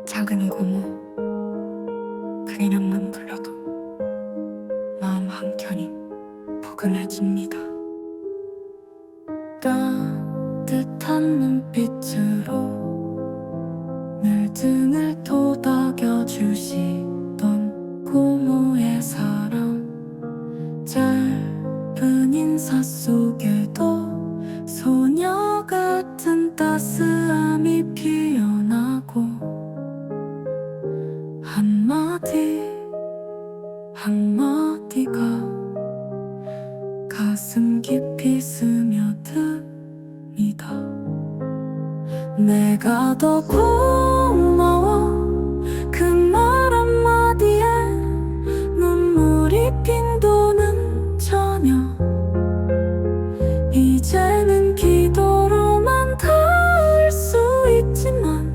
작은 고모, 그 이름만 불러도 마음 한켠이 포근해집니다. 따뜻한 눈빛으로 늘 등을 토닥여 주시던 고모의 사랑, 짧은 인사 속에도 소녀 같은 따스함이 피어나고, 한마디 한마디가 가슴 깊이 스며듭니다. 내가 더 고마워, 그 말 한마디에 눈물이 빈도는 저녁. 이제는 기도로만 닿을 수 있지만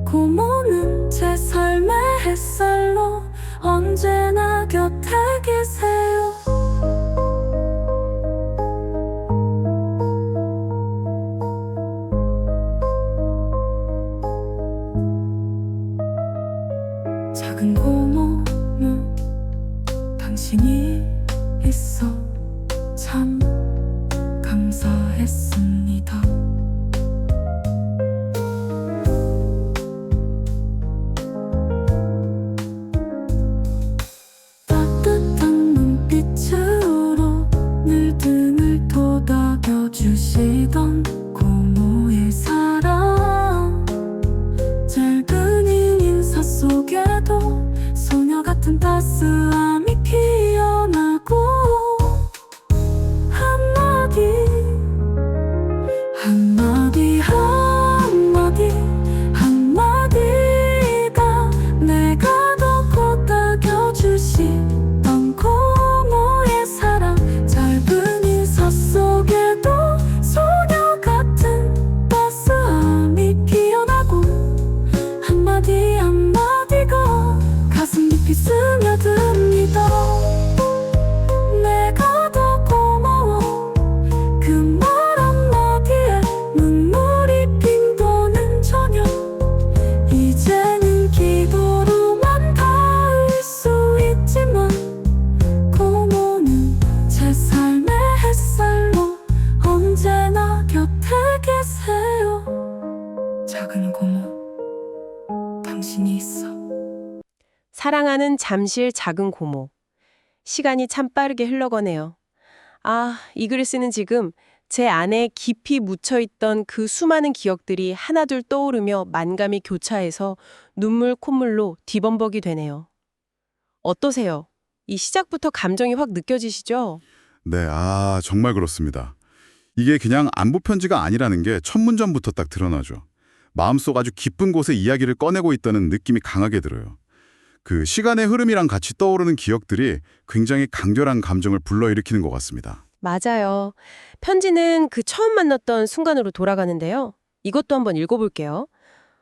고모는 제 삶의 햇살로 언제나 곁에 계세요. 작은 고모, 당신이 있어 참 감사했습니다. 따뜻한 눈빛으로 늘 등을 토닥여 주시던 고모의 사랑, 짧은 인사 속에도 소녀 같은 따스함이 피어나고, 한마디 한마디 한마디가 내가 더 토닥여 주시던 고모의 사랑, 짧은 인사 속에도 소녀 같은 따스함이 피어나고, 한마디 한마디가 가슴 깊이 스며듭니다. 내가 더 고마워, 그 말 한마디에 눈물이 빈도는 저녁. 이제는 기도로만 닿을 수 있지만 고모는 제 삶의 햇살로 언제나 곁에 계세요. 작은 고모, 당신이 있어. 사랑하는 잠실 작은 고모. 시간이 참 빠르게 흘러가네요. 이 글을 쓰는 지금 제 안에 깊이 묻혀있던 그 수많은 기억들이 하나둘 떠오르며 만감이 교차해서 눈물 콧물로 뒤범벅이 되네요. 어떠세요? 이 시작부터 감정이 확 느껴지시죠? 네, 정말 그렇습니다. 이게 그냥 안부 편지가 아니라는 게 첫 문장부터 딱 드러나죠. 마음속 아주 깊은 곳에 이야기를 꺼내고 있다는 느낌이 강하게 들어요. 그 시간의 흐름이랑 같이 떠오르는 기억들이 굉장히 강렬한 감정을 불러일으키는 것 같습니다. 맞아요. 편지는 그 처음 만났던 순간으로 돌아가는데요. 이것도 한번 읽어볼게요.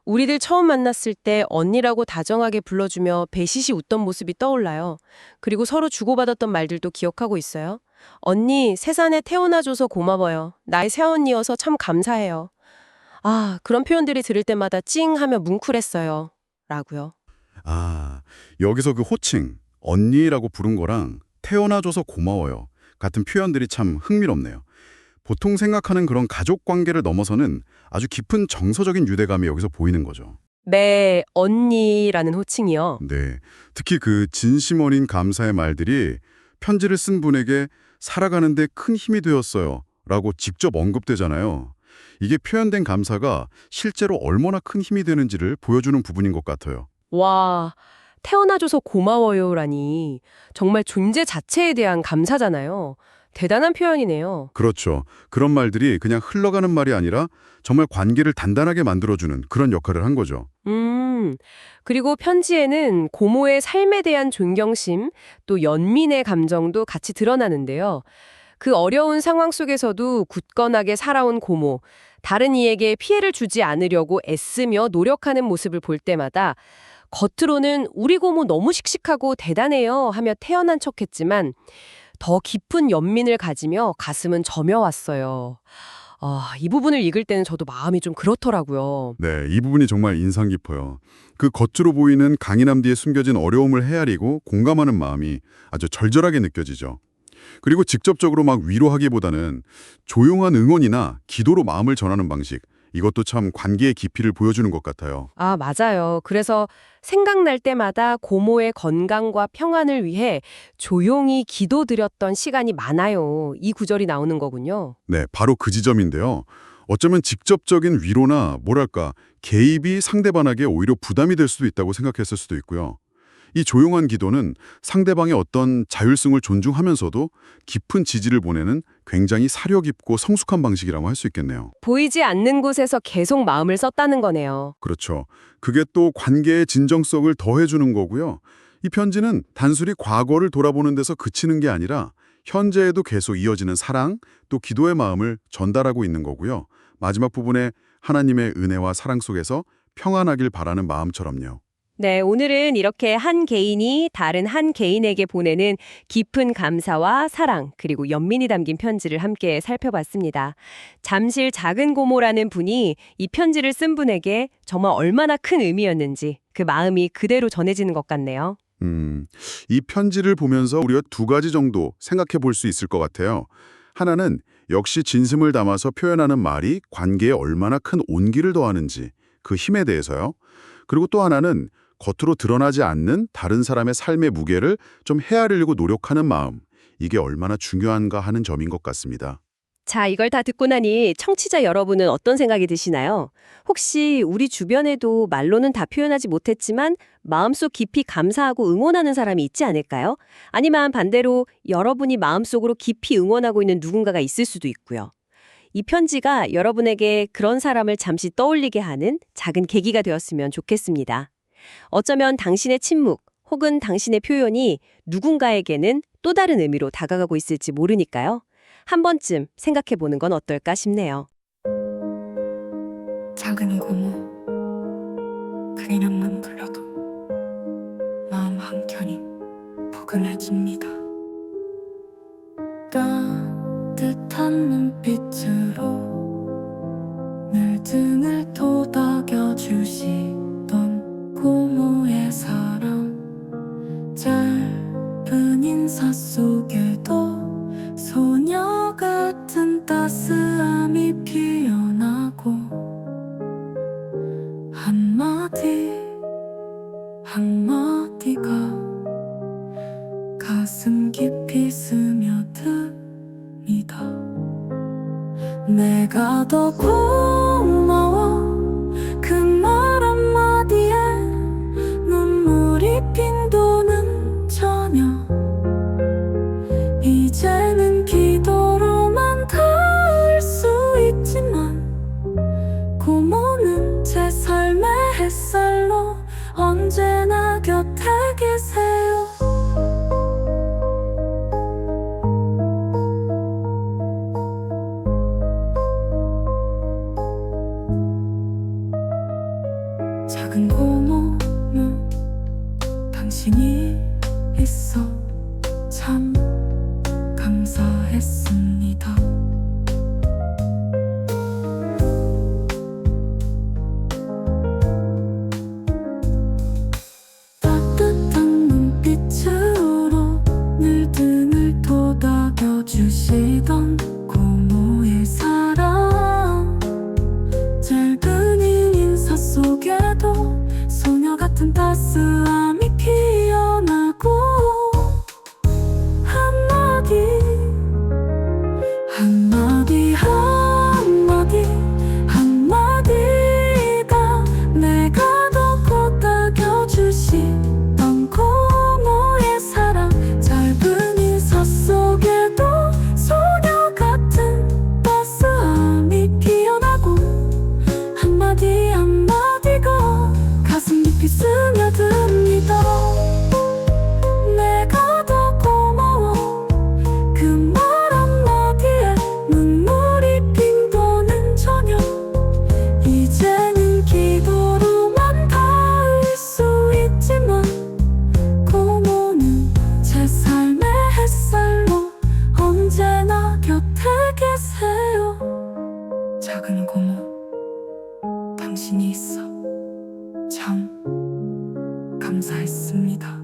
우리들 처음 만났을 때 언니라고 다정하게 불러주며 배시시 웃던 모습이 떠올라요. 그리고 서로 주고받았던 말들도 기억하고 있어요. 언니, 세상에 태어나줘서 고마워요. 나의 새언니여서 참 감사해요. 그런 표현들이 들을 때마다 찡 하며 뭉클했어요. 라고요. 여기서 그 호칭, 언니라고 부른 거랑 태어나줘서 고마워요 같은 표현들이 참 흥미롭네요. 보통 생각하는 그런 가족 관계를 넘어서는 아주 깊은 정서적인 유대감이 여기서 보이는 거죠. 네, 언니라는 호칭이요. 네, 특히 그 진심 어린 감사의 말들이 편지를 쓴 분에게 살아가는데 큰 힘이 되었어요 라고 직접 언급되잖아요. 이게 표현된 감사가 실제로 얼마나 큰 힘이 되는지를 보여주는 부분인 것 같아요. 와, 태어나줘서 고마워요라니 정말 존재 자체에 대한 감사잖아요. 대단한 표현이네요. 그렇죠. 그런 말들이 그냥 흘러가는 말이 아니라 정말 관계를 단단하게 만들어주는 그런 역할을 한 거죠. 그리고 편지에는 고모의 삶에 대한 존경심, 또 연민의 감정도 같이 드러나는데요. 그 어려운 상황 속에서도 굳건하게 살아온 고모, 다른 이에게 피해를 주지 않으려고 애쓰며 노력하는 모습을 볼 때마다 겉으로는 우리 고모 너무 씩씩하고 대단해요 하며 태어난 척했지만 더 깊은 연민을 가지며 가슴은 저며왔어요. 이 부분을 읽을 때는 저도 마음이 좀 그렇더라고요. 네, 이 부분이 정말 인상 깊어요. 그 겉으로 보이는 강인함 뒤에 숨겨진 어려움을 헤아리고 공감하는 마음이 아주 절절하게 느껴지죠. 그리고 직접적으로 막 위로하기보다는 조용한 응원이나 기도로 마음을 전하는 방식, 이것도 참 관계의 깊이를 보여주는 것 같아요. 아, 맞아요. 그래서 생각날 때마다 고모의 건강과 평안을 위해 조용히 기도드렸던 시간이 많아요. 이 구절이 나오는 거군요. 네, 바로 그 지점인데요. 어쩌면 직접적인 위로나 뭐랄까 개입이 상대방에게 오히려 부담이 될 수도 있다고 생각했을 수도 있고요. 이 조용한 기도는 상대방의 어떤 자율성을 존중하면서도 깊은 지지를 보내는 굉장히 사려 깊고 성숙한 방식이라고 할 수 있겠네요. 보이지 않는 곳에서 계속 마음을 썼다는 거네요. 그렇죠. 그게 또 관계의 진정성을 더해주는 거고요. 이 편지는 단순히 과거를 돌아보는 데서 그치는 게 아니라 현재에도 계속 이어지는 사랑, 또 기도의 마음을 전달하고 있는 거고요. 마지막 부분에 하나님의 은혜와 사랑 속에서 평안하길 바라는 마음처럼요. 네, 오늘은 이렇게 한 개인이 다른 한 개인에게 보내는 깊은 감사와 사랑, 그리고 연민이 담긴 편지를 함께 살펴봤습니다. 잠실 작은 고모라는 분이 이 편지를 쓴 분에게 정말 얼마나 큰 의미였는지 그 마음이 그대로 전해지는 것 같네요. 이 편지를 보면서 우리가 두 가지 정도 생각해 볼 수 있을 것 같아요. 하나는 역시 진심을 담아서 표현하는 말이 관계에 얼마나 큰 온기를 더하는지 그 힘에 대해서요. 그리고 또 하나는 겉으로 드러나지 않는 다른 사람의 삶의 무게를 좀 헤아리려고 노력하는 마음, 이게 얼마나 중요한가 하는 점인 것 같습니다. 자, 이걸 다 듣고 나니 청취자 여러분은 어떤 생각이 드시나요? 혹시 우리 주변에도 말로는 다 표현하지 못했지만 마음속 깊이 감사하고 응원하는 사람이 있지 않을까요? 아니면 반대로 여러분이 마음속으로 깊이 응원하고 있는 누군가가 있을 수도 있고요. 이 편지가 여러분에게 그런 사람을 잠시 떠올리게 하는 작은 계기가 되었으면 좋겠습니다. 어쩌면 당신의 침묵 혹은 당신의 표현이 누군가에게는 또 다른 의미로 다가가고 있을지 모르니까요. 한 번쯤 생각해보는 건 어떨까 싶네요. 작은 고모, 그 이름만 불러도 마음 한켠이 포근해집니다. 따뜻한 눈빛으로 늘 등을 토닥여 주시던 고모의 사랑, 짧은 인사 속에도 소녀 같은 따스함이 피어나고 한마디가 가슴 깊이 스며듭니다. 내가 더 고마워, 그 말 한마디에 눈물이 빈도는 저녁, 이제는 기도로만 닿을 수 있지만 고모는 제 삶의 햇살로 언제나 곁에 계세요. 작은 고모, 당신이 있어 참 감사했습니다. 따뜻한 눈빛으로 늘 등을 토닥여 주시던 고모의 사랑, 짧은 인사 속에도 소녀 같은 따스함이 피어나고 한마디가 내가 더 토닥여 주시던 고모의 사랑, 짧은 인사 속에도 소녀 같은 따스함이 피어나고 한마디가 가슴 깊이 스며듭니다. 내가 더 고마워, 그 말 한마디에 눈물이 빈도는 저녁, 이제는 기도로만 닿을 수 있지만 고모는 제 삶의 햇살로 언제나 곁에 계세요. 있어 참 감사했습니다.